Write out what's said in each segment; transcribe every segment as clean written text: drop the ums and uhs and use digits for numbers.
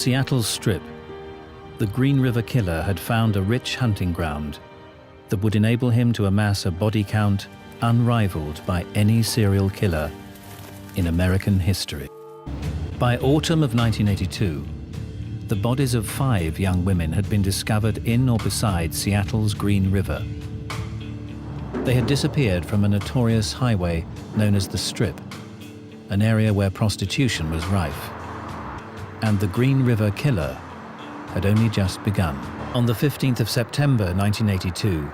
Seattle's Strip, the Green River Killer had found a rich hunting ground that would enable him to amass a body count unrivaled by any serial killer in American history. By autumn of 1982, the bodies of 5 young women had been discovered in or beside Seattle's Green River. They had disappeared from a notorious highway known as the Strip, an area where prostitution was rife. And the Green River Killer had only just begun. On the 15th of September 1982,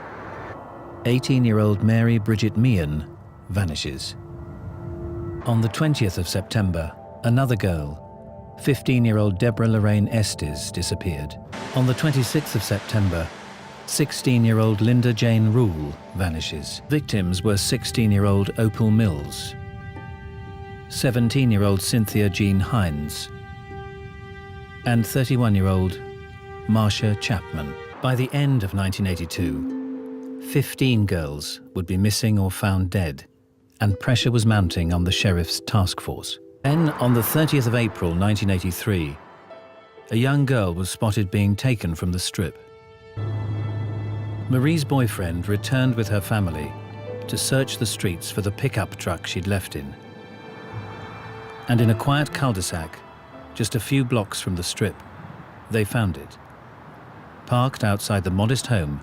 18-year-old Mary Bridget Meehan vanishes. On the 20th of September, another girl, 15-year-old Deborah Lorraine Estes, disappeared. On the 26th of September, 16-year-old Linda Jane Rule vanishes. Victims were 16-year-old Opal Mills, 17-year-old Cynthia Jean Hines, and 31-year-old Marcia Chapman. By the end of 1982, 15 girls would be missing or found dead, and pressure was mounting on the sheriff's task force. Then, on the 30th of April 1983, a young girl was spotted being taken from the Strip. Marie's boyfriend returned with her family to search the streets for the pickup truck she'd left in. And in a quiet cul-de-sac, just a few blocks from the Strip, they found it, parked outside the modest home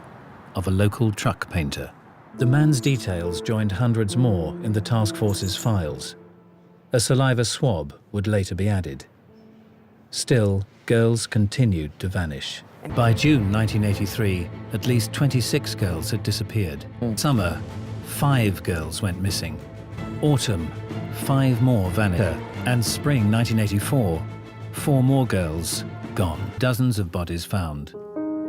of a local truck painter. The man's details joined hundreds more in the task force's files. A saliva swab would later be added. Still, girls continued to vanish. By June 1983, at least 26 girls had disappeared. Summer, 5 girls went missing. Autumn, 5 more vanished. And spring 1984, 4 more girls gone. Dozens of bodies found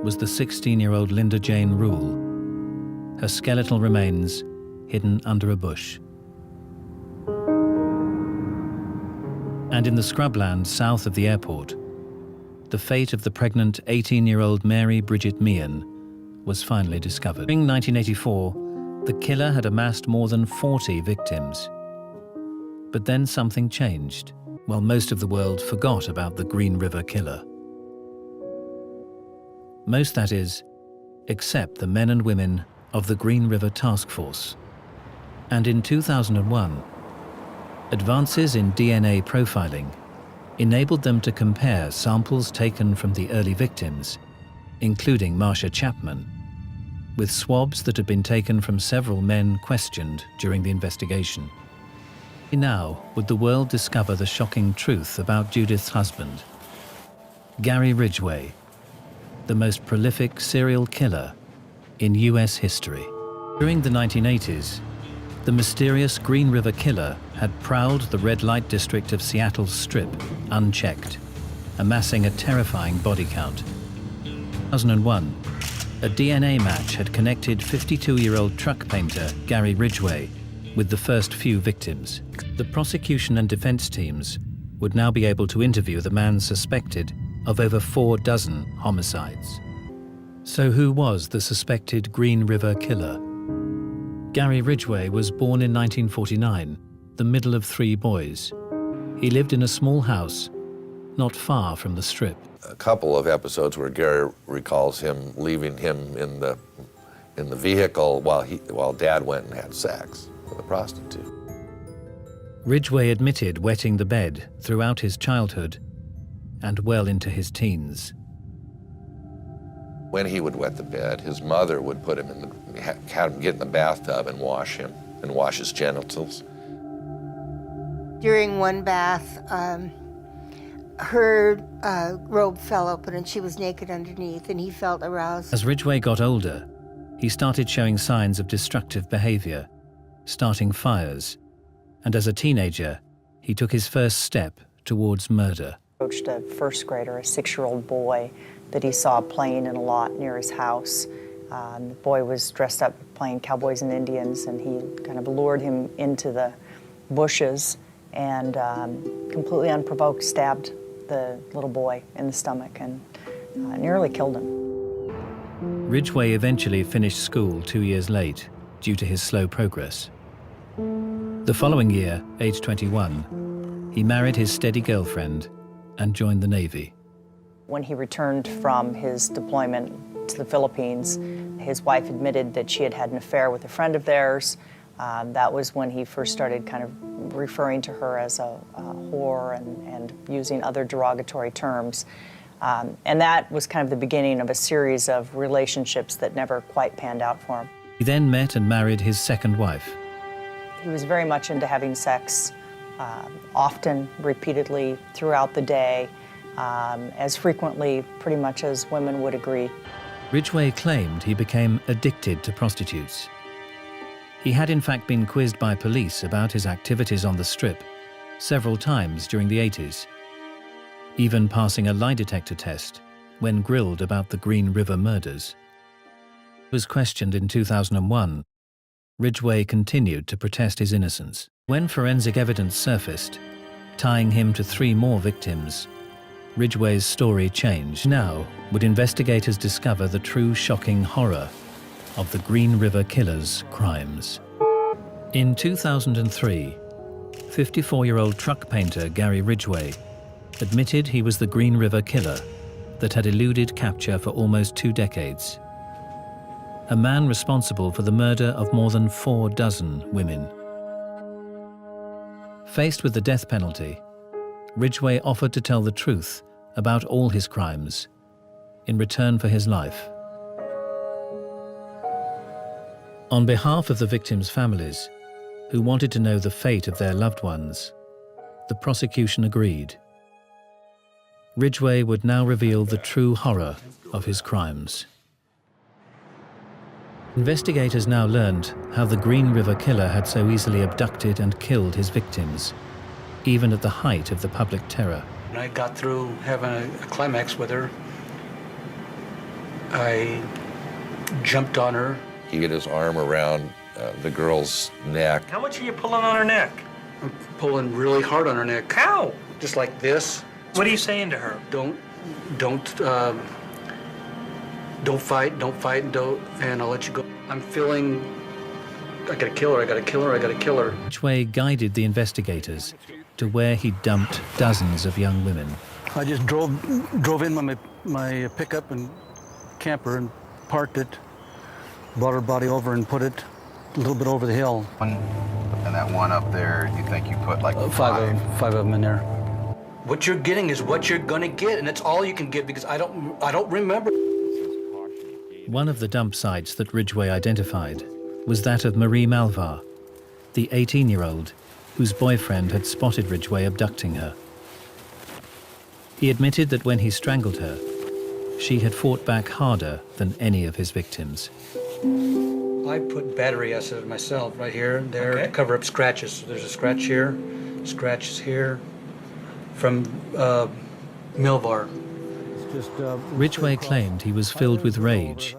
was the 16-year-old Linda Jane Rule, her skeletal remains hidden under a bush. And in the scrubland south of the airport, the fate of the pregnant 18-year-old Mary Bridget Meehan was finally discovered. In 1984, the killer had amassed more than 40 victims. But then something changed, while most of the world forgot about the Green River Killer. Most, that is, except the men and women of the Green River Task Force. And in 2001, advances in DNA profiling enabled them to compare samples taken from the early victims, including Marcia Chapman, with swabs that had been taken from several men questioned during the investigation. Now would the world discover the shocking truth about Judith's husband, Gary Ridgway, the most prolific serial killer in US history. During the 1980s, the mysterious Green River Killer had prowled the red light district of Seattle's Strip unchecked, amassing a terrifying body count. In 2001, a DNA match had connected 52-year-old truck painter Gary Ridgway with the first few victims. The prosecution and defense teams would now be able to interview the man suspected of over 4 dozen homicides. So who was the suspected Green River Killer? Gary Ridgway was born in 1949, the middle of 3 boys. He lived in a small house not far from the Strip. A couple of episodes where Gary recalls him leaving him in the vehicle while Dad went and had sex with a prostitute. Ridgway admitted wetting the bed throughout his childhood and well into his teens. When he would wet the bed, his mother would put him had him get in the bathtub and wash him and wash his genitals. During one bath, her robe fell open and she was naked underneath, and he felt aroused. As Ridgway got older, he started showing signs of destructive behavior, starting fires, and as a teenager, he took his first step towards murder. Approached a first grader, a 6-year-old boy, that he saw playing in a lot near his house. The boy was dressed up playing cowboys and Indians, and he kind of lured him into the bushes and completely unprovoked stabbed the little boy in the stomach and nearly killed him. Ridgway eventually finished school 2 years late due to his slow progress. The following year, age 21, he married his steady girlfriend and joined the Navy. When he returned from his deployment to the Philippines, his wife admitted that she had had an affair with a friend of theirs. That was when he first started kind of referring to her as a whore and using other derogatory terms. And that was kind of the beginning of a series of relationships that never quite panned out for him. He then met and married his second wife. He was very much into having sex, often, repeatedly, throughout the day, as frequently, pretty much as women would agree. Ridgway claimed he became addicted to prostitutes. He had in fact been quizzed by police about his activities on the Strip several times during the 80s, even passing a lie detector test when grilled about the Green River murders. He was questioned in 2001. Ridgway continued to protest his innocence. When forensic evidence surfaced, tying him to 3 more victims, Ridgway's story changed. Now, would investigators discover the true shocking horror of the Green River Killer's crimes? In 2003, 54-year-old truck painter Gary Ridgway admitted he was the Green River Killer that had eluded capture for almost 2 decades. A man responsible for the murder of more than 4 dozen women. Faced with the death penalty, Ridgway offered to tell the truth about all his crimes in return for his life. On behalf of the victims' families, who wanted to know the fate of their loved ones, the prosecution agreed. Ridgway would now reveal the true horror of his crimes. Investigators now learned how the Green River Killer had so easily abducted and killed his victims, even at the height of the public terror. When I got through having a climax with her, I jumped on her. He get his arm around the girl's neck. How much are you pulling on her neck? I'm pulling really hard on her neck. How? Just like this. What are you saying to her? Don't fight, and I'll let you go. I'm feeling, I gotta kill her, I gotta kill her, I gotta kill her. Ridgway guided the investigators to where he dumped dozens of young women. I just drove in my pickup and camper and parked it, brought her body over and put it a little bit over the hill. And that one up there, you think you put like five of them in there. What you're getting is what you're gonna get, and that's all you can get because I don't remember. One of the dump sites that Ridgway identified was that of Marie Malvar, the 18-year-old whose boyfriend had spotted Ridgway abducting her. He admitted that when he strangled her, she had fought back harder than any of his victims. I put battery acid myself right here and there to cover up scratches. So there's a scratch here, scratches here from Milvar. Ridgway claimed he was filled with rage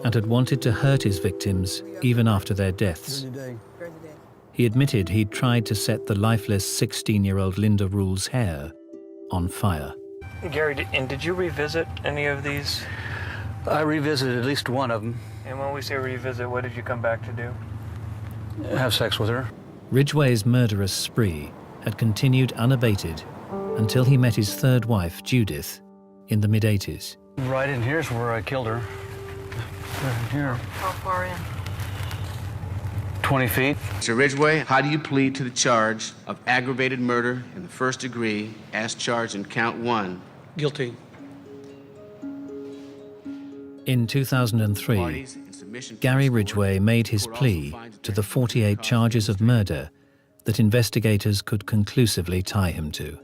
and had wanted to hurt his victims even after their deaths. He admitted he'd tried to set the lifeless 16-year-old Linda Rule's hair on fire. Gary, and did you revisit any of these? I revisited at least one of them. And when we say revisit, what did you come back to do? Have sex with her. Ridgway's murderous spree had continued unabated until he met his third wife, Judith, in the mid-80s. Right in here's where I killed her. Right in here. How far in? 20 feet. Mr. Ridgway, how do you plead to the charge of aggravated murder in the first degree as charged in count 1? Guilty. In 2003, Gary Ridgway made his plea to the 48 charges of murder that investigators could conclusively tie him to.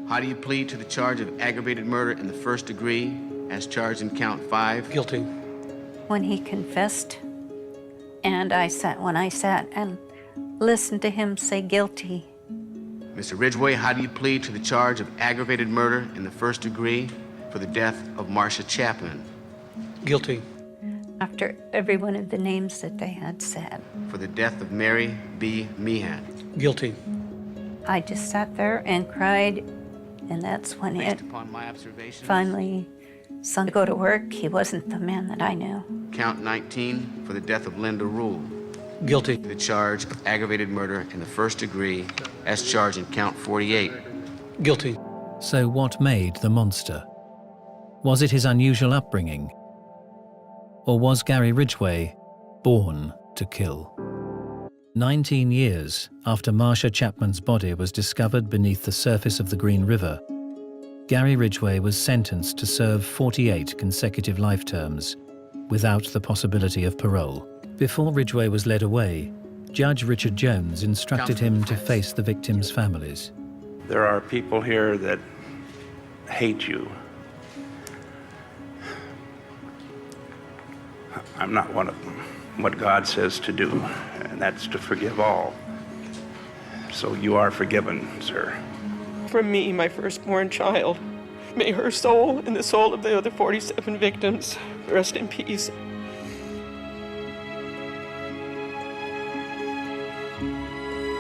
How do you plead to the charge of aggravated murder in the first degree as charged in count 5? Guilty. When he confessed, and when I sat and listened to him say guilty. Mr. Ridgway, how do you plead to the charge of aggravated murder in the first degree for the death of Marcia Chapman? Guilty. After every one of the names that they had said. For the death of Mary B. Meehan? Guilty. I just sat there and cried, and that's when Based it upon my observations, finally sunk. To go to work, he wasn't the man that I knew. count 19 for the death of Linda Rule. Guilty. The charge of aggravated murder in the first degree as charged in count 48. Guilty. So what made the monster? Was it his unusual upbringing? Or was Gary Ridgway born to kill? 19 years after Marcia Chapman's body was discovered beneath the surface of the Green River, Gary Ridgway was sentenced to serve 48 consecutive life terms without the possibility of parole. Before Ridgway was led away, Judge Richard Jones instructed him to face the victims' families. There are people here that hate you. I'm not one of them. What God says to do, and that's to forgive all. So you are forgiven, sir. From me, my firstborn child, may her soul and the soul of the other 47 victims rest in peace.